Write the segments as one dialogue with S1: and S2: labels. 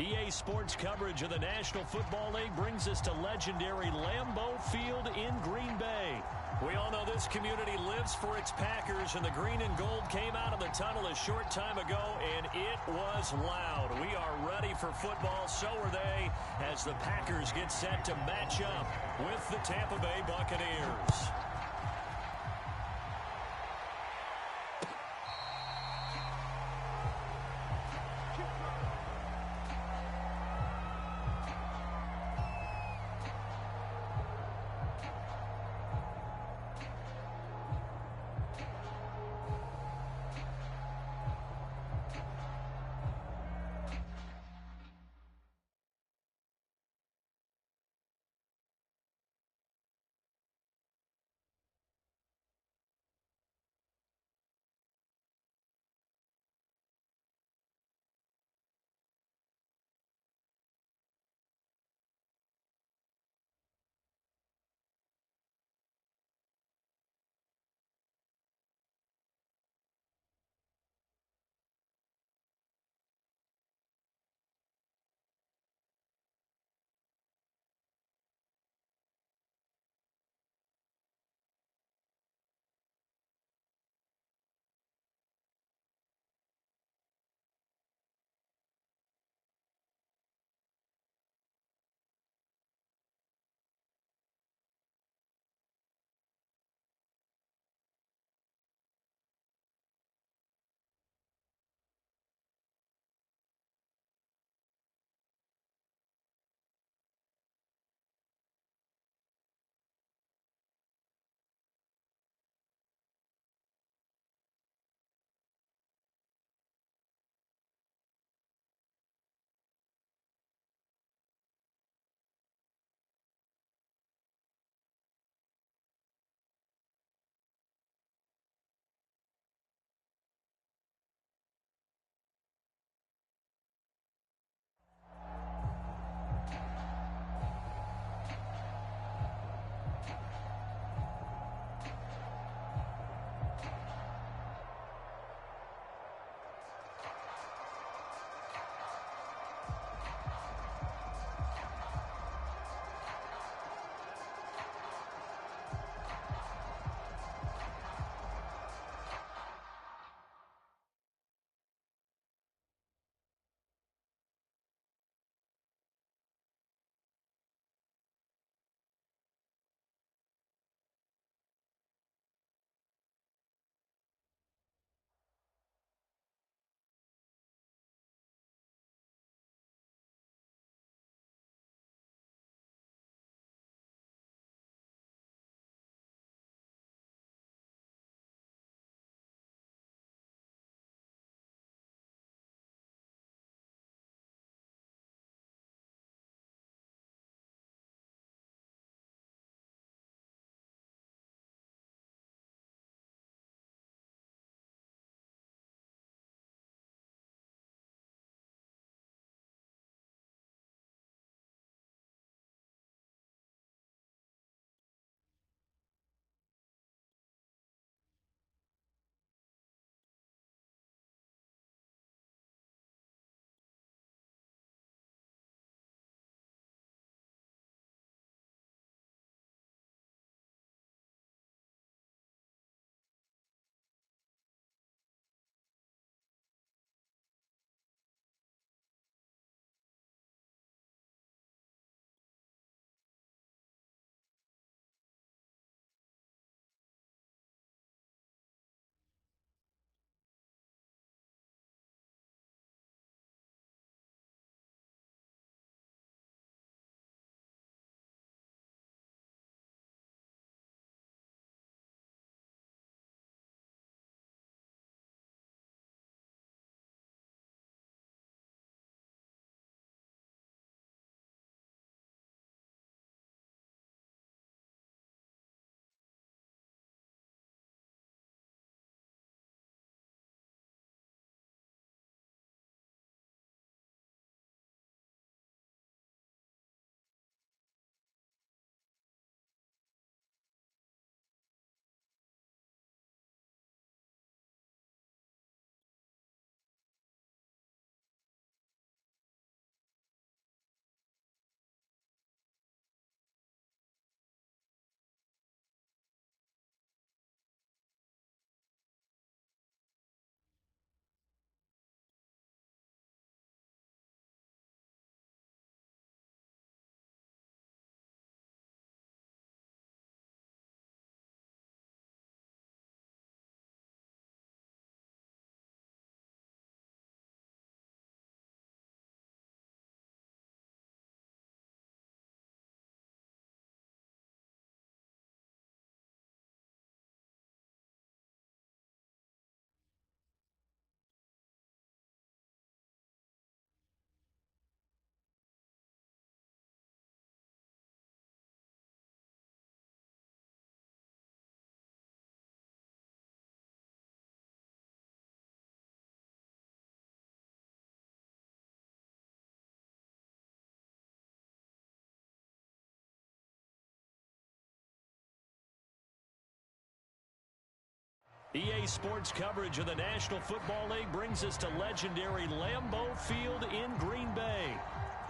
S1: EA Sports coverage of the National Football League brings us to legendary Lambeau Field in Green Bay. We all know this community lives for its Packers, and the green and gold came out of the tunnel a short time ago, and it was loud. We are ready for football, so are they, as the Packers get set to match up with the Tampa Bay Buccaneers. EA Sports coverage of the National Football League brings us to legendary Lambeau Field in Green Bay.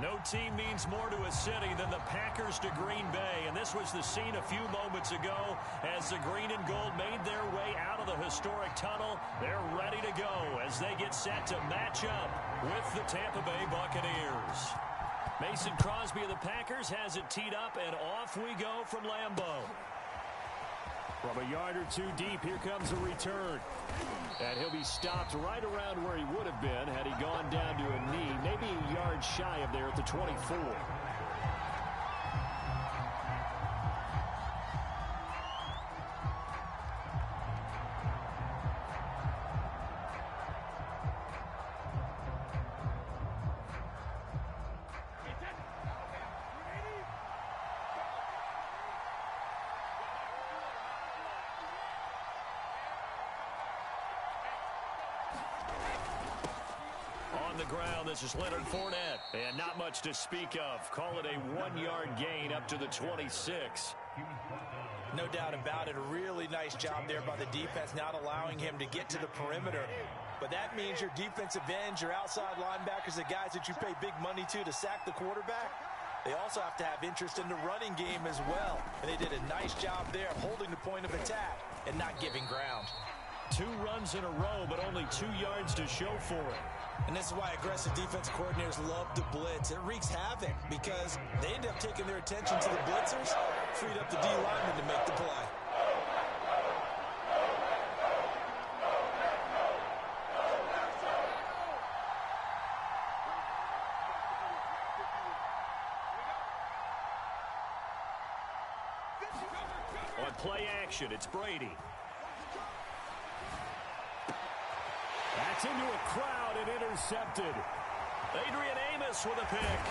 S1: No team means more to a city than the Packers to Green Bay, and this was the scene a few moments ago as the green and gold made their way out of the historic tunnel. They're ready to go as they get set to match up with the Tampa Bay Buccaneers. Mason Crosby of the Packers has it teed up, and off we go from Lambeau. From a yard or two deep, here comes a return. And he'll be stopped right around where he would have been had he gone down to a knee, maybe a yard shy of there at the 24. On the ground, this is Leonard Fournette. And not much to speak of. Call it a 1-yard gain up to the 26.
S2: No doubt about it. A really nice job there by the defense, not allowing him to get to the perimeter. But that means your defensive ends, your outside linebackers, the guys that you pay big money to sack the quarterback, they also have to have interest in the running game as well. And they did a nice job there of holding the point of attack and not giving ground.
S1: 2 runs in a row, but only 2 yards to show for it.
S2: And this is why aggressive defensive coordinators love to blitz. It wreaks havoc because they end up taking their attention to the blitzers, freed up the D lineman to make the play.
S1: On play action, it's Brady. That's into a crowd and intercepted. Adrian Amos with a pick.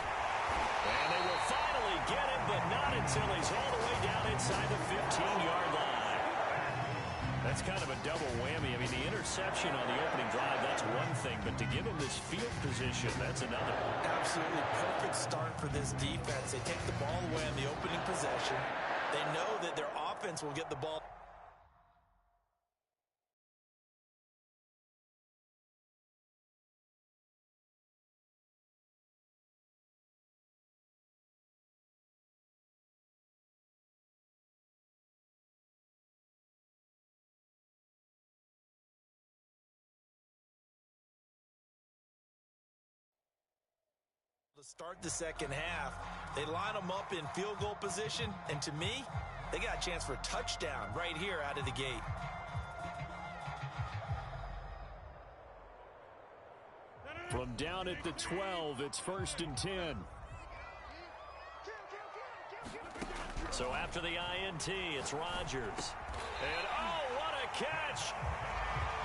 S1: And they will finally get him, but not until he's all the way down inside the 15-yard line. That's kind of a double whammy. I mean, the interception on the opening drive, that's one thing, but to give him this field position, that's another.
S2: Absolutely perfect start for this defense. They take the ball away on the opening possession. They know that their offense will get the ball. To start the second half, they line them up in field goal position, and to me, they got a chance for a touchdown right here out of the gate.
S1: From down at the 12, it's 1st and 10. So after the INT, it's Rodgers. And oh, what a catch!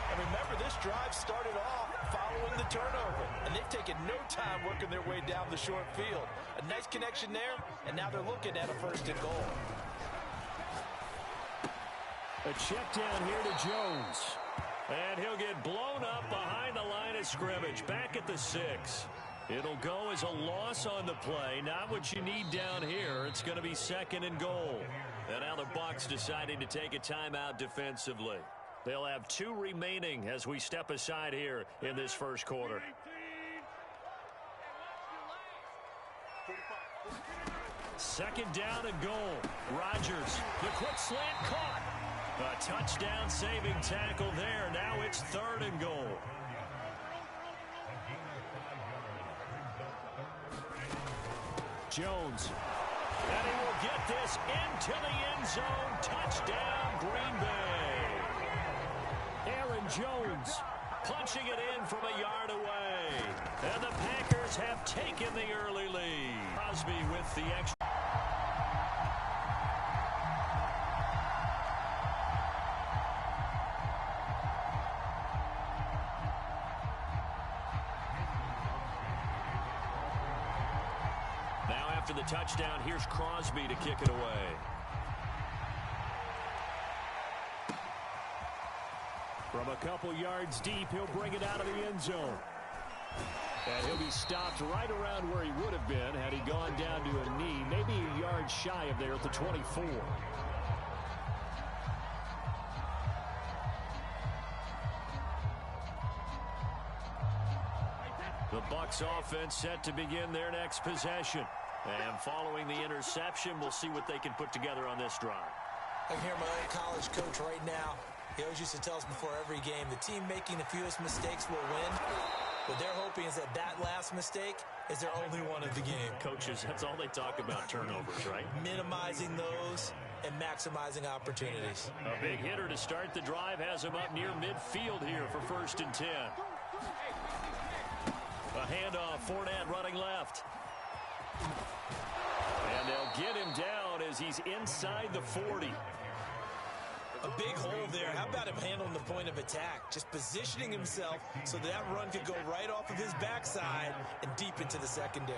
S2: And remember, this drive started off following the turnover, and they've taken no time working their way down the short field. A nice connection there, and now they're looking at a 1st and goal.
S1: A check down here to Jones. And he'll get blown up behind the line of scrimmage, back at the 6. It'll go as a loss on the play, not what you need down here. It's going to be 2nd and goal. And now the Bucs deciding to take a timeout defensively. They'll have 2 remaining as we step aside here in this first quarter. Second down and goal. Rodgers, the quick slant caught. A touchdown saving tackle there. Now it's 3rd and goal. Jones. And he will get this into the end zone. Touchdown, Green Bay. Aaron Jones punching it in from a yard away. And the Packers have taken the early lead. Crosby with the extra. Now after the touchdown, here's Crosby to kick it away. From a couple yards deep, he'll bring it out of the end zone. And he'll be stopped right around where he would have been had he gone down to a knee, maybe a yard shy of there at the 24. Bucs offense set to begin their next possession. And following the interception, we'll see what they can put together on this drive.
S2: I can hear my old college coach right now. He always used to tell us before every game, the team making the fewest mistakes will win. What they're hoping is that that last mistake is their only one of the game.
S1: Coaches, that's all they talk about, turnovers, right?
S2: Minimizing those and maximizing opportunities.
S1: A big hitter to start the drive has him up near midfield here for 1st and 10. A handoff, Fournette running left. And they'll get him down as he's inside the 40.
S2: A big hole there. How about him handling the point of attack? Just positioning himself so that run could go right off of his backside and deep into the secondary.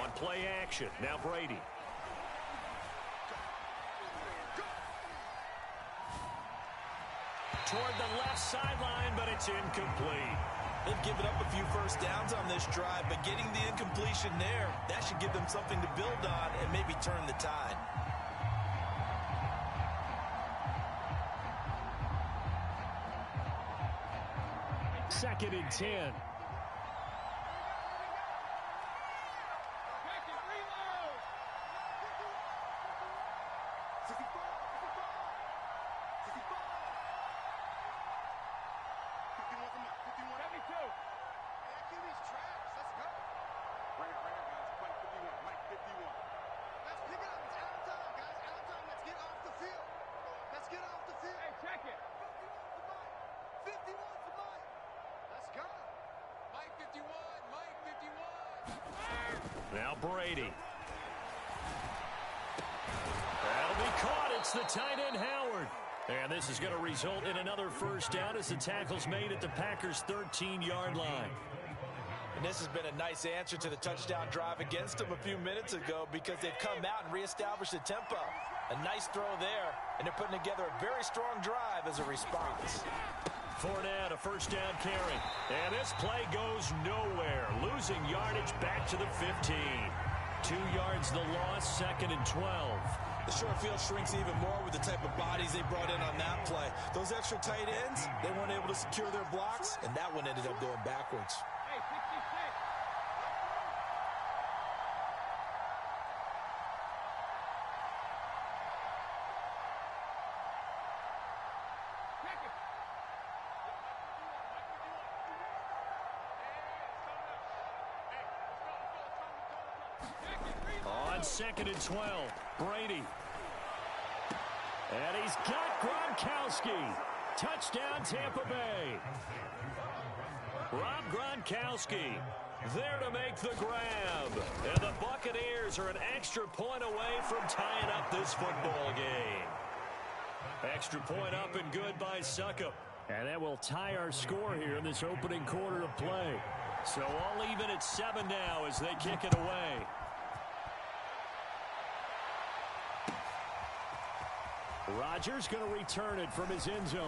S1: On play action, now Brady. Toward the left sideline, but it's incomplete.
S2: They've given up a few first downs on this drive, but getting the incompletion there, that should give them something to build on and maybe turn the tide.
S1: Second and 10. Now Brady. That'll be caught. It's the tight end, Howard. And this is going to result in another first down as the tackle's made at the Packers' 13-yard line.
S2: And this has been a nice answer to the touchdown drive against them a few minutes ago because they've come out and reestablished the tempo. A nice throw there, and they're putting together a very strong drive as a response.
S1: Fournette, a first down carry. And this play goes nowhere. Losing yardage back to the 15. 2 yards the loss, 2nd and 12.
S2: The short field shrinks even more with the type of bodies they brought in on that play. Those extra tight ends, they weren't able to secure their blocks, and that one ended up going backwards.
S3: Hey, 66.
S1: On 2nd and 12, Brady. And he's got Gronkowski. Touchdown, Tampa Bay. Rob Gronkowski there to make the grab. And the Buccaneers are an extra point away from tying up this football game. Extra point up and good by Succop. And that will tie our score here in this opening quarter of play. So all even at 7 now as they kick it away. Rodgers going to return it from his end zone.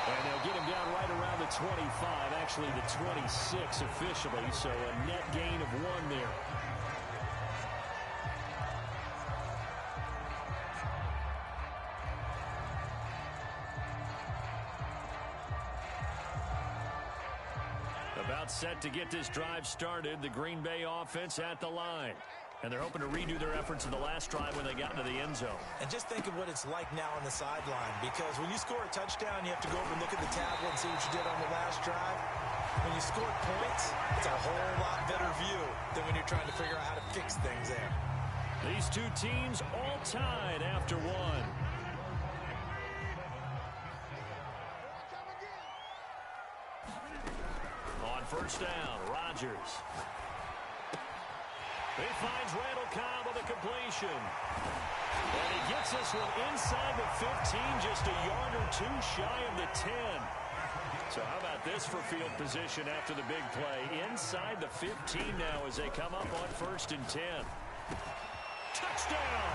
S1: And they'll get him down right around the 25, actually the 26 officially, so a net gain of 1 there. About set to get this drive started, the Green Bay offense at the line. And they're hoping to redo their efforts in the last drive when they got into the end zone.
S2: And just think of what it's like now on the sideline, because when you score a touchdown, you have to go over and look at the tablet and see what you did on the last drive. When you score points, it's a whole lot better view than when you're trying to figure out how to fix things there.
S1: These two teams all tied after 1. On first down, Rodgers. He finds Randall Cobb with a completion. And he gets this one inside the 15, just a yard or 2 shy of the 10. So how about this for field position after the big play? Inside the 15 now as they come up on 1st and 10. Touchdown!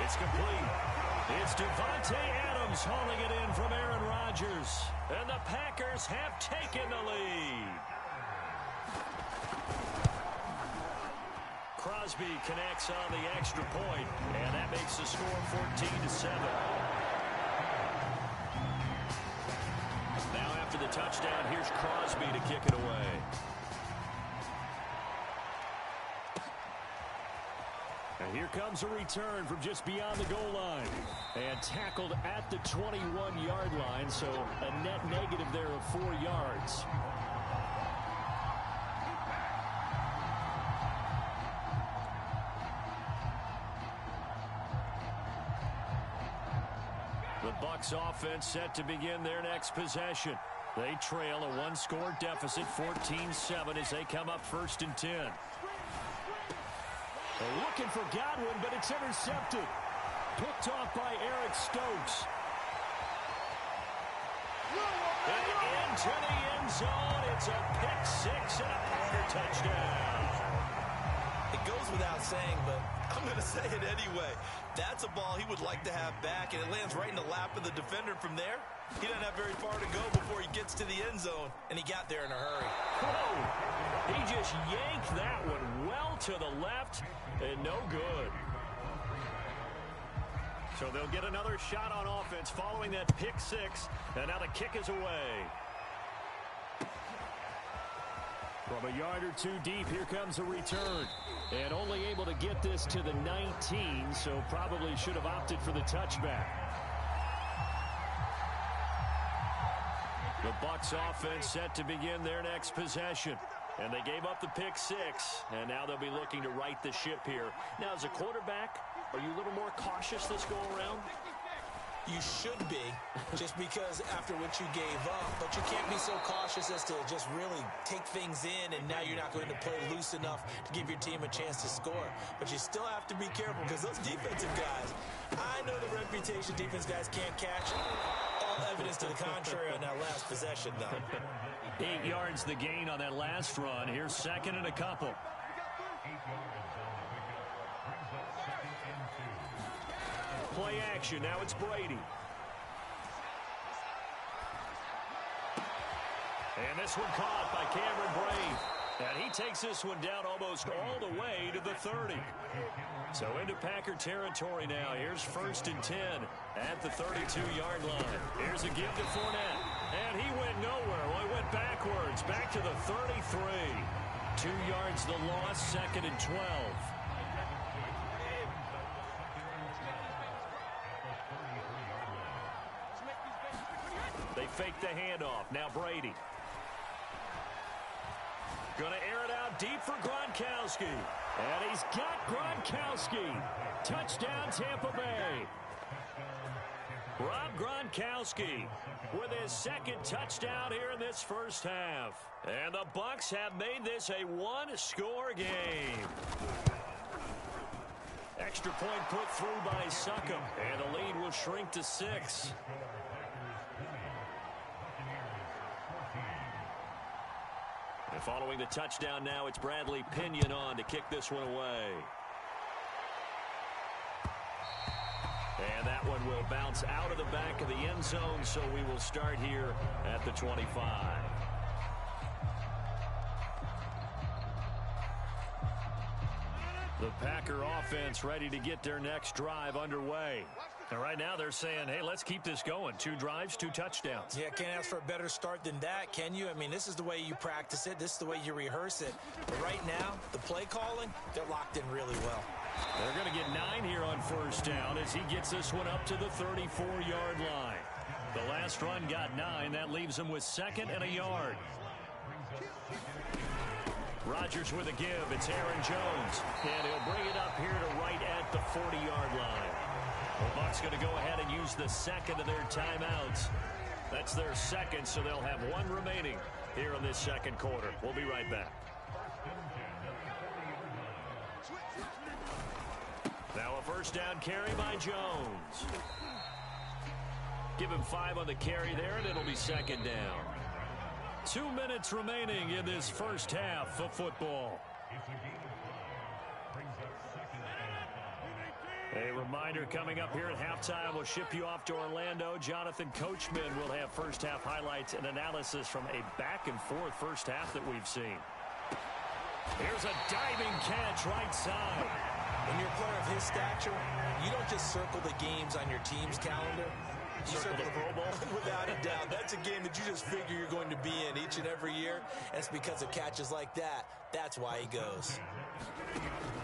S1: It's complete. It's Devontae Adams Mahomes hauling it in from Aaron Rodgers. And the Packers have taken the lead. Crosby connects on the extra point, and that makes the score 14-7. Now after the touchdown, here's Crosby to kick it away. And here comes a return from just beyond the goal line. And tackled at the 21-yard line, so a net negative there of 4 yards. The Bucs offense set to begin their next possession. They trail a one-score deficit, 14-7, as they come up 1st and 10. They're looking for Godwin, but it's intercepted. Picked off by Eric Stokes. And into the end zone. It's a pick-6 and a Packer touchdown.
S2: It goes without saying, but I'm going to say it anyway. That's a ball he would like to have back, and it lands right in the lap of the defender from there. He doesn't have very far to go before he gets to the end zone, and he got there in a hurry.
S1: Whoa! He just yanked that one well to the left, and no good. So they'll get another shot on offense following that pick-6, and now the kick is away. From a yard or two deep, here comes a return. And only able to get this to the 19, so probably should have opted for the touchback. The Bucs offense set to begin their next possession. And they gave up the pick-6, and now they'll be looking to right the ship here. Now, as a quarterback, are you a little more cautious this go-around?
S2: You should be, just because after what you gave up, but you can't be so cautious as to just really take things in, and now you're not going to play loose enough to give your team a chance to score. But you still have to be careful, because those defensive guys, I know the reputation defense guys can't catch. All evidence to the contrary on that last possession, though.
S1: 8 yards the gain on that last run. Here's 2nd and a couple. Play action. Now it's Brady. And this one caught by Cameron Brave. And he takes this one down almost all the way to the 30. So into Packer territory now. Here's 1st and 10 at the 32-yard line. Here's a give to Fournette. And he went nowhere. Well, he went backwards. Back to the 33. 2 yards the loss. 2nd and 12. They fake the handoff. Now Brady. Going to air it out deep for Gronkowski. And he's got Gronkowski. Touchdown, Tampa Bay. Rob Gronkowski with his 2nd touchdown here in this first half. And the Bucs have made this a one-score game. Extra point put through by Succop. And the lead will shrink to 6. And following the touchdown now, it's Bradley Pinion on to kick this one away. And that one will bounce out of the back of the end zone, so we will start here at the 25. The Packer offense ready to get their next drive underway. And right now they're saying, hey, let's keep this going. 2 drives, 2 touchdowns.
S2: Yeah, can't ask for a better start than that, can you? I mean, this is the way you practice it. This is the way you rehearse it. But right now, the play calling, they're locked in really well.
S1: They're going to get 9 here on 1st down as he gets this one up to the 34-yard line. The last run got 9. That leaves him with 2nd and a yard. Rodgers with a give. It's Aaron Jones. And he'll bring it up here to right at the 40-yard line. The Bucs going to go ahead and use the 2nd of their timeouts. That's their 2nd, so they'll have 1 remaining here in this 2nd quarter. We'll be right back. Now a 1st down carry by Jones. Give him 5 on the carry there, and it'll be 2nd down. 2 minutes remaining in this first half of football. A reminder coming up here at halftime. We'll ship you off to Orlando. Jonathan Coachman will have first-half highlights and analysis from a back-and-forth first half that we've seen. Here's a diving catch right side.
S2: When you're a player of his stature, you don't just circle the games on your team's calendar. You circle the Pro Bowl. Without a doubt. That's a game that you just figure you're going to be in each and every year. And it's because of catches like that. That's why he goes.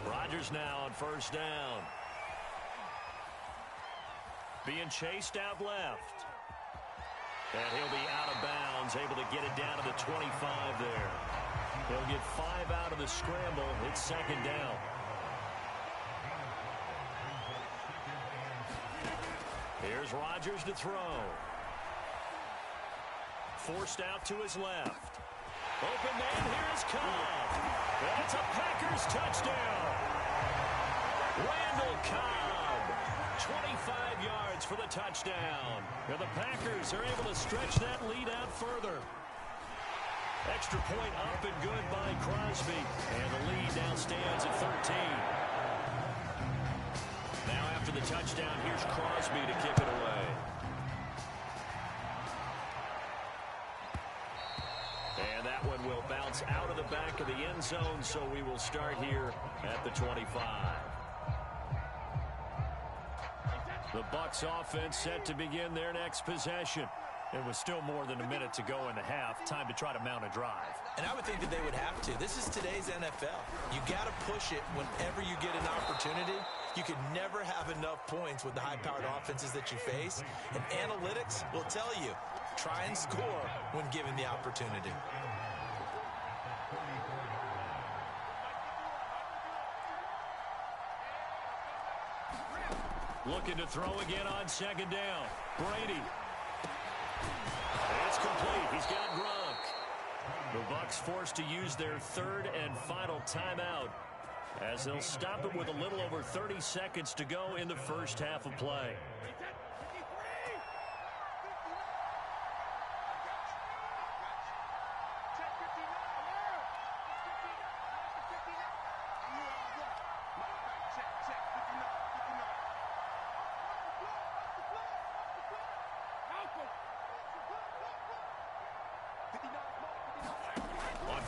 S1: Rodgers now on first down. Being chased out left. And he'll be out of bounds, able to get it down to the 25 there. He'll get 5 out of the scramble. It's second down. Here's Rodgers to throw. Forced out to his left. Open man, here's Cobb. And it's a Packers touchdown. Randall Cobb, 25 yards for the touchdown. And the Packers are able to stretch that lead out further. Extra point up and good by Crosby. And the lead now stands at 13. Now after the touchdown, here's Crosby to kick it away. And that one will bounce out of the back of the end zone, so we will start here at the 25. The Bucs offense set to begin their next possession. It was still more than a minute to go in the half. Time to try to mount a drive.
S2: And I would think that they would have to. This is today's NFL. You got to push it whenever you get an opportunity. You can never have enough points with the high-powered offenses that you face. And analytics will tell you, try and score when given the opportunity.
S1: Looking to throw again on second down. Brady. It's complete. He's got Gronk. The Bucs forced to use their third and final timeout as they'll stop it with a little over 30 seconds to go in the first half of play.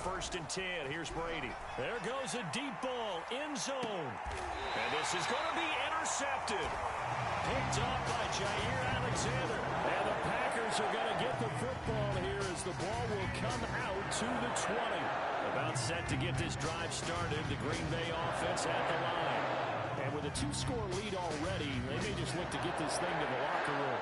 S1: First and 10. Here's Brady. There goes a deep ball. End zone. And this is going to be intercepted. Picked up by Jair Alexander. And the Packers are going to get the football here as the ball will come out to the 20. About set to get this drive started. The Green Bay offense at the line. And with a 2-score lead already, they may just look to get this thing to the locker room.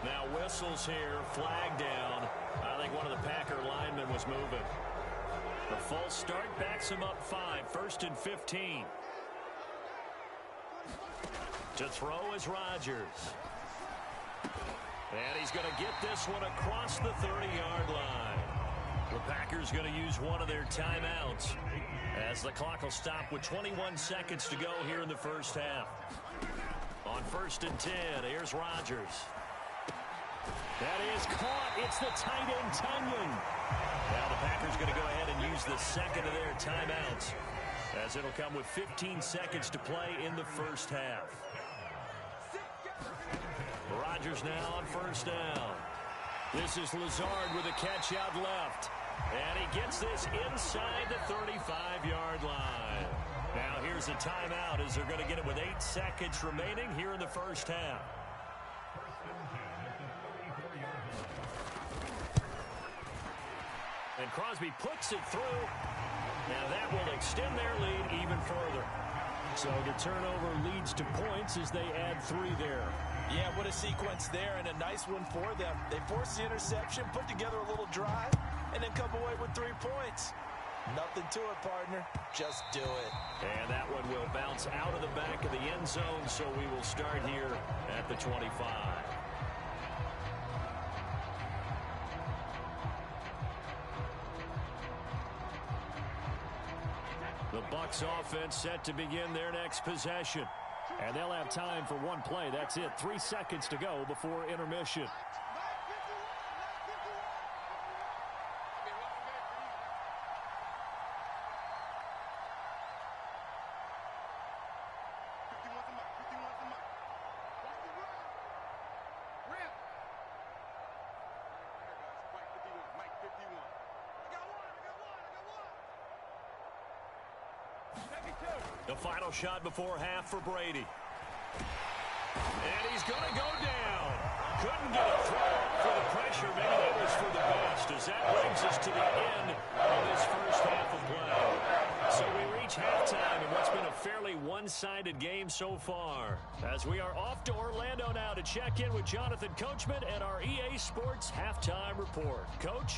S1: Now whistles here, flag down. I think one of the Packer linemen was moving. The false start backs him up 5. First and 15. To throw is Rodgers. And he's going to get this one across the 30-yard line. The Packers going to use one of their timeouts as the clock will stop with 21 seconds to go here in the first half. On first and 10, here's Rodgers. That is caught. It's the tight end, Tunyon. Now the Packers going to go ahead and use the second of their timeouts as it'll come with 15 seconds to play in the first half. Rodgers now on first down. This is Lazard with a catch out left. And he gets this inside the 35-yard line. Now here's a timeout as they're going to get it with 8 seconds remaining here in the first half. And Crosby puts it through. Now that will extend their lead even further. So the turnover leads to points as they add 3 there.
S2: Yeah, what a sequence there, and a nice one for them. They force the interception, put together a little drive, and then come away with 3 points. Nothing to it, partner. Just do it.
S1: And that one will bounce out of the back of the end zone, so we will start here at the 25. The Bucs offense set to begin their next possession. And they'll have time for one play. That's it. 3 seconds to go before intermission. The final shot before half for Brady. And he's going to go down. Couldn't get a throw for the pressure. Maybe that was for the best, as that brings us to the end of this first half of play. So we reach halftime in what's been a fairly one-sided game so far. As we are off to Orlando now to check in with Jonathan Coachman and our EA Sports Halftime Report. Coach?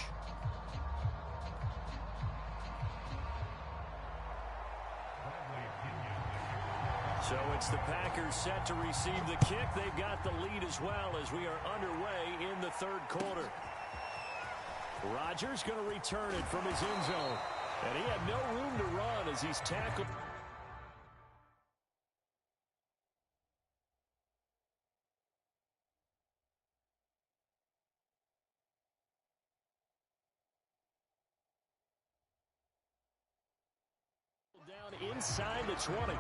S1: So it's the Packers set to receive the kick. They've got the lead as well as we are underway in the third quarter. Rodgers going to return it from his end zone. And he had no room to run as he's tackled. Down inside the 20.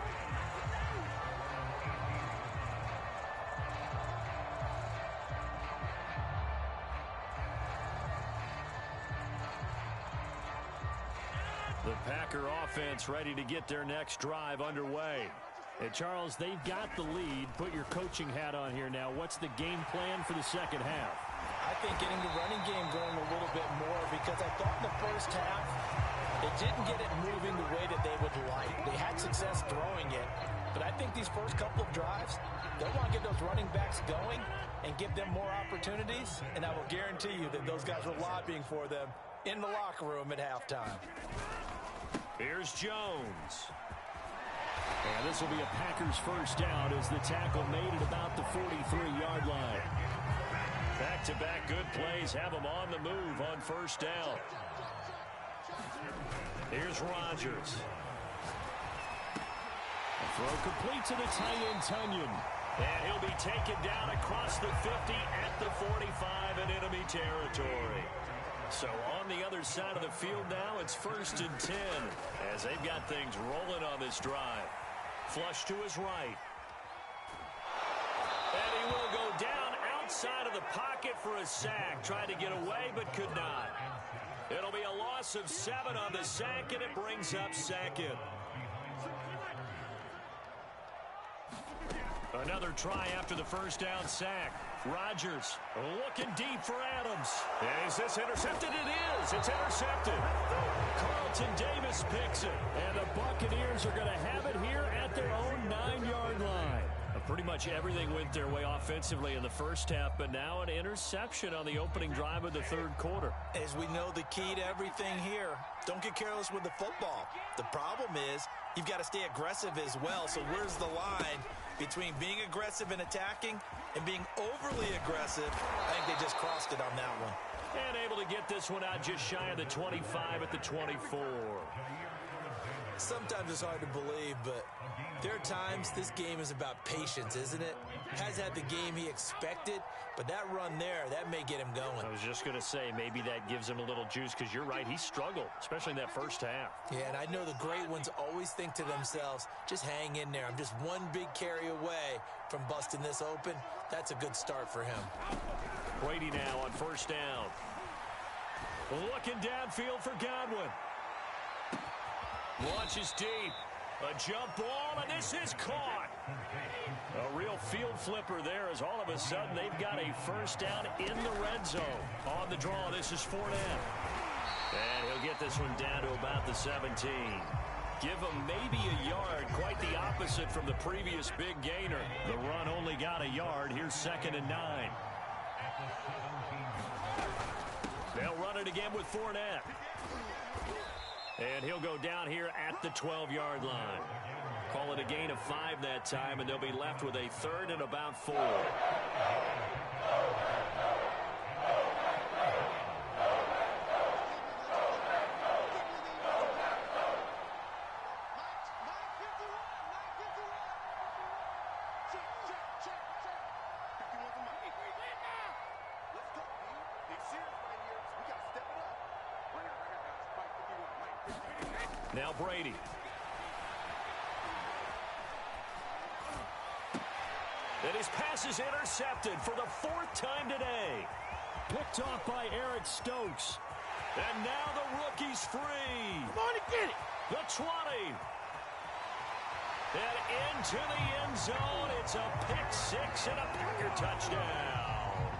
S1: The Packer offense ready to get their next drive underway. And Charles, they've got the lead. Put your coaching hat on here now. What's the game plan for the second half?
S2: I think getting the running game going a little bit more, because I thought in the first half they didn't get it moving the way that they would like. They had success throwing it, but I think these first couple of drives, they'll want to get those running backs going and give them more opportunities, and I will guarantee you that those guys were lobbying for them in the locker room at halftime.
S1: Here's Jones. And this will be a Packers first down as the tackle made at about the 43-yard line. Back-to-back good plays have them on the move on first down. Here's Rodgers. A throw complete to the tight end, Tunyon. And he'll be taken down across the 50 at the 45 in enemy territory. So on the other side of the field now, it's 1st and 10 as they've got things rolling on this drive. Flush to his right. And he will go down outside of the pocket for a sack. Tried to get away but could not. It'll be a loss of 7 on the sack, and it brings up second. Another try after the first down sack. Rodgers looking deep for Adams. Is this intercepted? It is. It's intercepted. Carlton Davis picks it. And the Buccaneers are going to have it here at their own 9-yard line. Pretty much everything went their way offensively in the first half, but now an interception on the opening drive of the third quarter.
S2: As we know, the key to everything here, don't get careless with the football. The problem is you've got to stay aggressive as well. So where's the line between being aggressive and attacking and being overly aggressive? I think they just crossed it on that one.
S1: And able to get this one out just shy of the 25 at the 24.
S2: Sometimes it's hard to believe, but there are times this game is about patience, isn't it? Has had the game he expected, but that run there, that may get him going.
S1: I was just going to say, maybe that gives him a little juice, because you're right, he struggled, especially in that first half.
S2: Yeah, and I know the great ones always think to themselves, just hang in there. I'm just one big carry away from busting this open. That's a good start for him.
S1: Brady now on first down. Looking downfield for Godwin. Launches deep. A jump ball, and this is caught. A real field flipper there, as all of a sudden they've got a first down in the red zone. On the draw, this is Fournette. And he'll get this one down to about the 17. Give him maybe a yard, quite the opposite from the previous big gainer. The run only got a yard. Here's 2nd and 9. They'll run it again with Fournette. And he'll go down here at the 12-yard line. Call it a gain of 5 that time, and they'll be left with a 3rd and about 4. Now Brady. And his pass is intercepted for the 4th time today. Picked off by Eric Stokes. And now the rookie's free.
S3: Come on and get it.
S1: The 20. And into the end zone. It's a pick 6 and a Packer touchdown.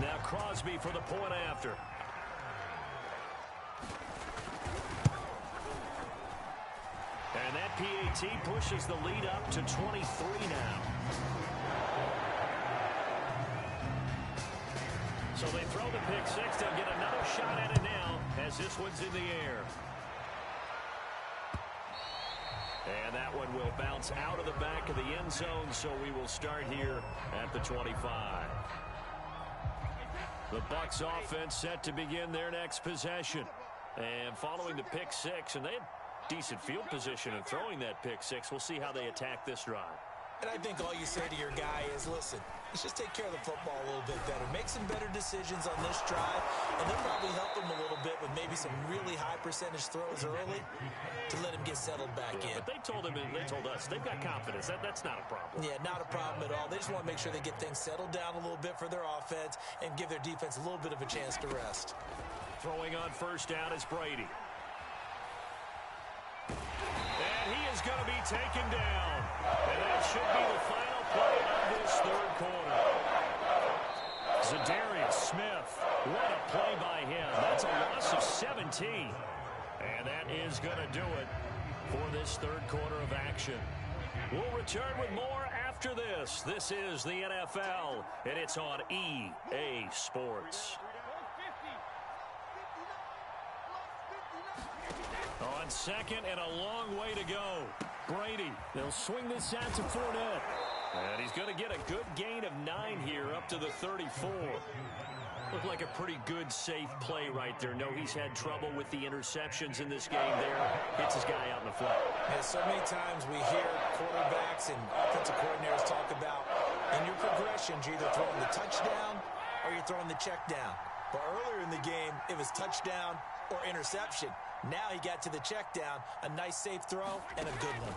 S1: Now Crosby for the point after. And that PAT pushes the lead up to 23 now. So they throw the pick 6. They'll get another shot at it now as this one's in the air. And that one will bounce out of the back of the end zone, so we will start here at the 25. The Bucs offense set to begin their next possession. And following the pick 6, and they had decent field position in throwing that pick 6. We'll see how they attack this drive.
S2: And I think all you say to your guy is, listen, let's just take care of the football a little bit better. Make some better decisions on this drive, and they'll probably help him a little bit with maybe some really high percentage throws early to let him get settled back in.
S1: But they told us they've got confidence. That's not a problem.
S2: Yeah, not a problem at all. They just want to make sure they get things settled down a little bit for their offense and give their defense a little bit of a chance to rest.
S1: Throwing on first down is Brady. And he is going to be taken down. And that should be the final play of this 3rd quarter. Zadarius Smith. What a play by him. That's a loss of 17. And that is going to do it for this 3rd quarter of action. We'll return with more after this. This is the NFL, and it's on EA Sports. On second and a long way to go. Brady, they'll swing this out to Fournette. And he's going to get a good gain of 9 here up to the 34. Looked like a pretty good, safe play right there. No, he's had trouble with the interceptions in this game there. Hits his guy out in the flat.
S2: Yeah, so many times we hear quarterbacks and offensive coordinators talk about in your progressions, you're either throwing the touchdown or you're throwing the check down. But earlier in the game, it was touchdown or interception. Now he got to the check down, a nice safe throw, and a good one.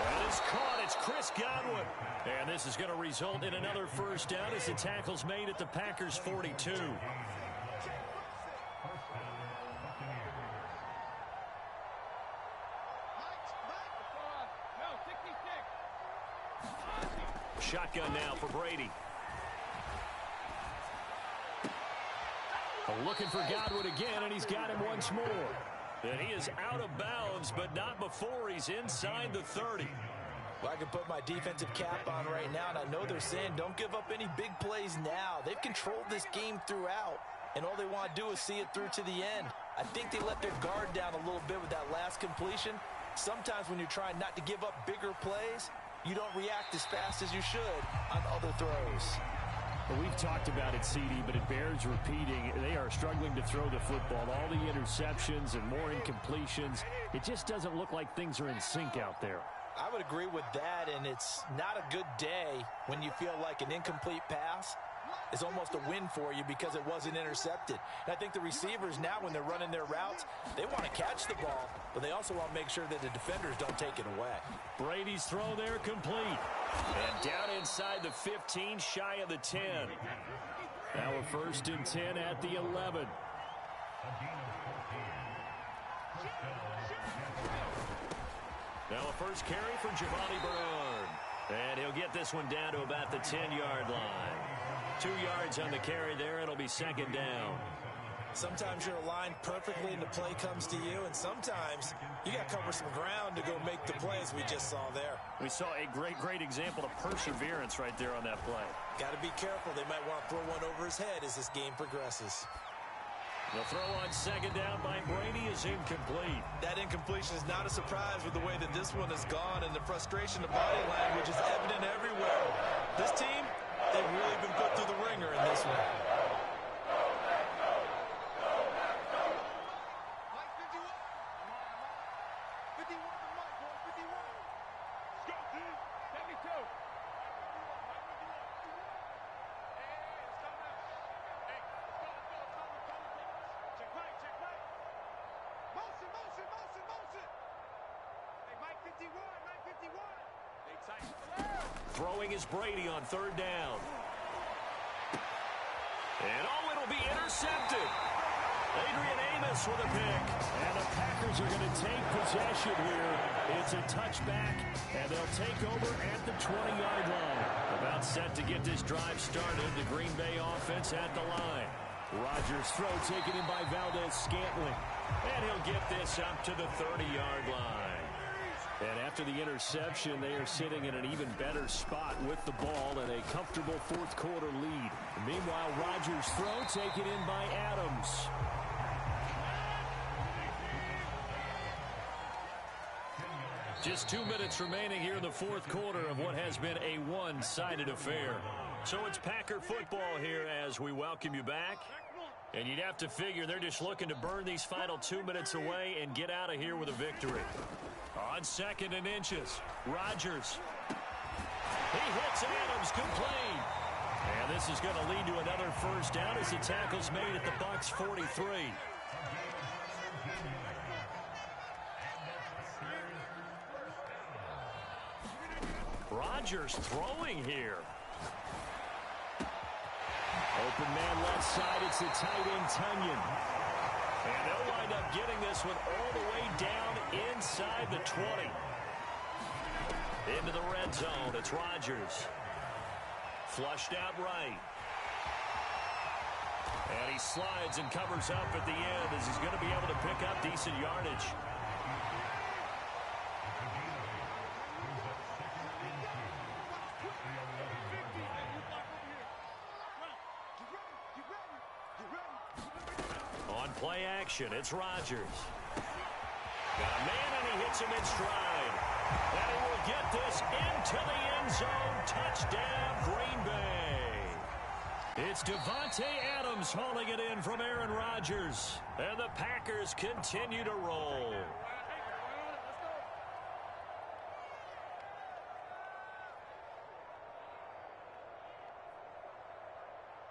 S1: That is caught. It's Chris Godwin. And this is going to result in another first down as the tackle's made at the Packers' 42. Shotgun now for Brady. Looking for Godwin again, and he's got him once more. And he is out of bounds, but not before he's inside the 30.
S2: Well, I can put my defensive cap on right now, and I know they're saying don't give up any big plays now. They've controlled this game throughout, and all they want to do is see it through to the end. I think they let their guard down a little bit with that last completion. Sometimes when you're trying not to give up bigger plays, you don't react as fast as you should on other throws.
S1: Well, we've talked about it, CD, but it bears repeating. They are struggling to throw the football. All the interceptions and more incompletions. It just doesn't look like things are in sync out there.
S2: I would agree with that, and it's not a good day when you feel like an incomplete pass is almost a win for you because it wasn't intercepted. And I think the receivers now, when they're running their routes, they want to catch the ball, but they also want to make sure that the defenders don't take it away.
S1: Brady's throw there complete. And down inside the 15, shy of the 10. Now a 1st and 10 at the 11. Now a first carry for Giovanni Bernard. And he'll get this one down to about the 10-yard line. 2 yards on the carry there. It'll be 2nd down.
S2: Sometimes you're aligned perfectly and the play comes to you, and sometimes you got to cover some ground to go make the play, as we just saw there.
S1: We saw a great example of perseverance right there on that play.
S2: Got to be careful. They might want to throw one over his head as this game progresses.
S1: The throw on 2nd down by Brady is incomplete.
S2: That incompletion is not a surprise with the way that this one has gone, and the frustration of body language is evident everywhere. This team, they've really been put through the ringer in this one.
S1: Throwing is Brady on third down. And it'll be intercepted. Adrian Amos with a pick. And the Packers are going to take possession here. It's a touchback, and they'll take over at the 20-yard line. About set to get this drive started. The Green Bay offense at the line. Rodgers' throw taken in by Valdez-Scantling. And he'll get this up to the 30-yard line. And after the interception, they are sitting in an even better spot with the ball and a comfortable fourth-quarter lead. Meanwhile, Rodgers' throw taken in by Adams. Just 2 minutes remaining here in the fourth quarter of what has been a one-sided affair. So it's Packer football here as we welcome you back. And you'd have to figure they're just looking to burn these final 2 minutes away and get out of here with a victory. On second and inches, Rodgers. He hits Adams complete. And this is going to lead to another first down as the tackle's made at the Bucs 43. Rodgers throwing here. Open man left side, it's the tight end Tunyon. And they'll wind up getting this one all the way down inside the 20. Into the red zone, it's Rodgers. Flushed out right. And he slides and covers up at the end as he's going to be able to pick up decent yardage. Play action, it's Rodgers. Got a man and he hits him in stride. And he will get this into the end zone. Touchdown, Green Bay. It's Devontae Adams hauling it in from Aaron Rodgers. And the Packers continue to roll.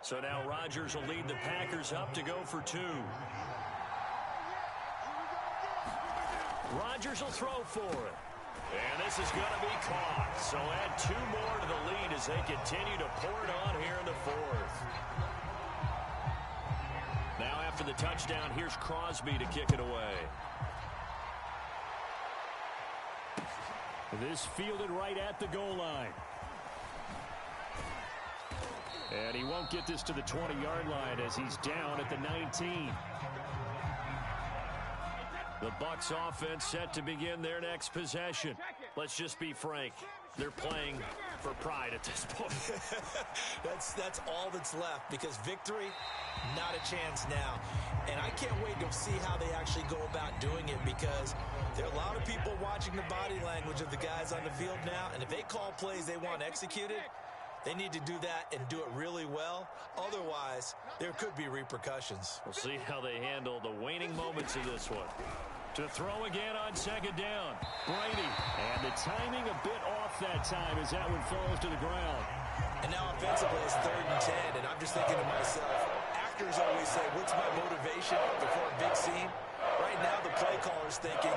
S1: So now Rodgers will lead the Packers up to go for two. Rodgers will throw for it. And this is going to be caught. So add two more to the lead as they continue to pour it on here in the fourth. Now after the touchdown, here's Crosby to kick it away. This fielded right at the goal line. And he won't get this to the 20-yard line as he's down at the 19. The Bucs offense set to begin their next possession. Let's just be frank. They're playing for pride at this point.
S2: That's all that's left because victory, not a chance now. And I can't wait to see how they actually go about doing it because there are a lot of people watching the body language of the guys on the field now. And if they call plays they want executed, they need to do that and do it really well. Otherwise, there could be repercussions.
S1: We'll see how they handle the waning moments of this one. To throw again on second down. Brady. And the timing a bit off that time as that one falls to the ground.
S2: And now offensively it's 3rd and 10. And I'm just thinking to myself, actors always say, what's my motivation before a big scene? Right now the play caller's thinking,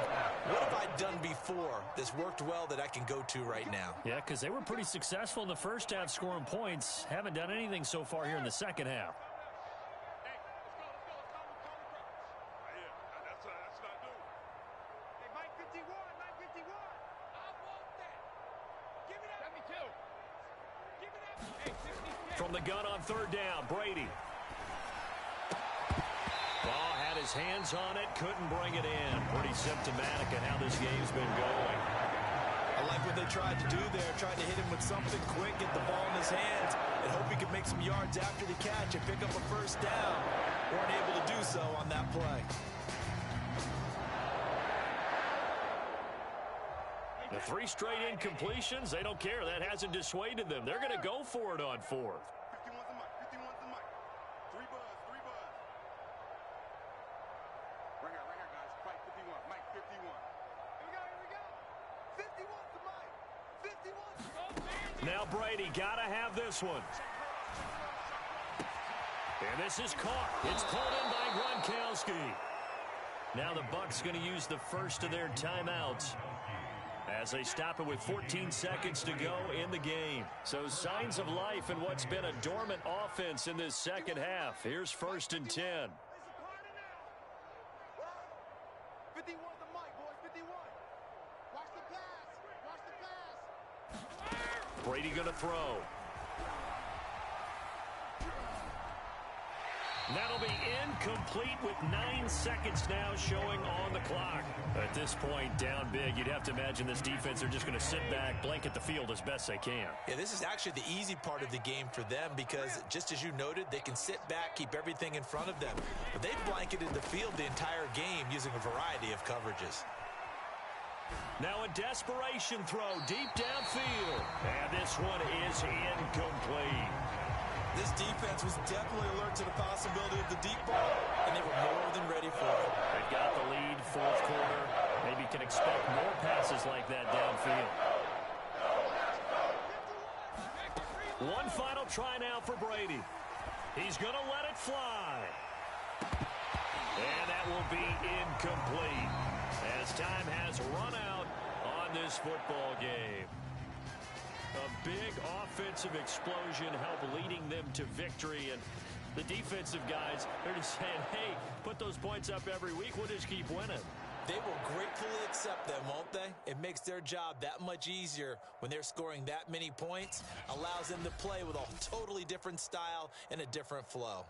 S2: what have I done before that's worked well that I can go to right now?
S1: Yeah, because they were pretty successful in the first half scoring points. Haven't done anything so far here in the second half. From the gun on 3rd down, Brady. Ball had his hands on it, couldn't bring it in. Pretty symptomatic of how this game's been going.
S2: I like what they tried to do there, tried to hit him with something quick, get the ball in his hands, and hope he could make some yards after the catch and pick up a first down. Weren't able to do so on that play.
S1: The 3 straight incompletions, they don't care. That hasn't dissuaded them. They're going to go for it on 4th.
S3: 51's the mic. 51's the mic. 3 buzz. 3 buzz. Right here, guys. Fight 51. Mike 51. Here we go. 51's the mic. 51's.
S1: Now Brady got to have this one. And this is caught. It's pulled in by Gronkowski. Now the Bucs going to use the first of their timeouts. as they stop it with 14 seconds to go in the game. So signs of life in what's been a dormant offense in this second half. Here's 1st and 10.
S3: 51 to Mike, boys, 51. Watch the pass. Watch the pass.
S1: Brady going to throw. That'll be incomplete with 9 seconds now showing on the clock. At this point, down big, you'd have to imagine this defense are just going to sit back, blanket the field as best they can.
S2: Yeah, this is actually the easy part of the game for them because, just as you noted, they can sit back, keep everything in front of them. But they've blanketed the field the entire game using a variety of coverages.
S1: Now a desperation throw deep downfield. And this one is incomplete.
S2: This defense was definitely alert to the possibility of the deep ball, and they were more than ready for it.
S1: They've got the lead, 4th quarter. Maybe can expect more passes like that downfield. One final try now for Brady. He's going to let it fly. And that will be incomplete as time has run out on this football game. A big offensive explosion helped leading them to victory. And the defensive guys, they're just saying, hey, put those points up every week. We'll just keep winning.
S2: They will gratefully accept them, won't they? It makes their job that much easier when they're scoring that many points. Allows them to play with a totally different style and a different flow.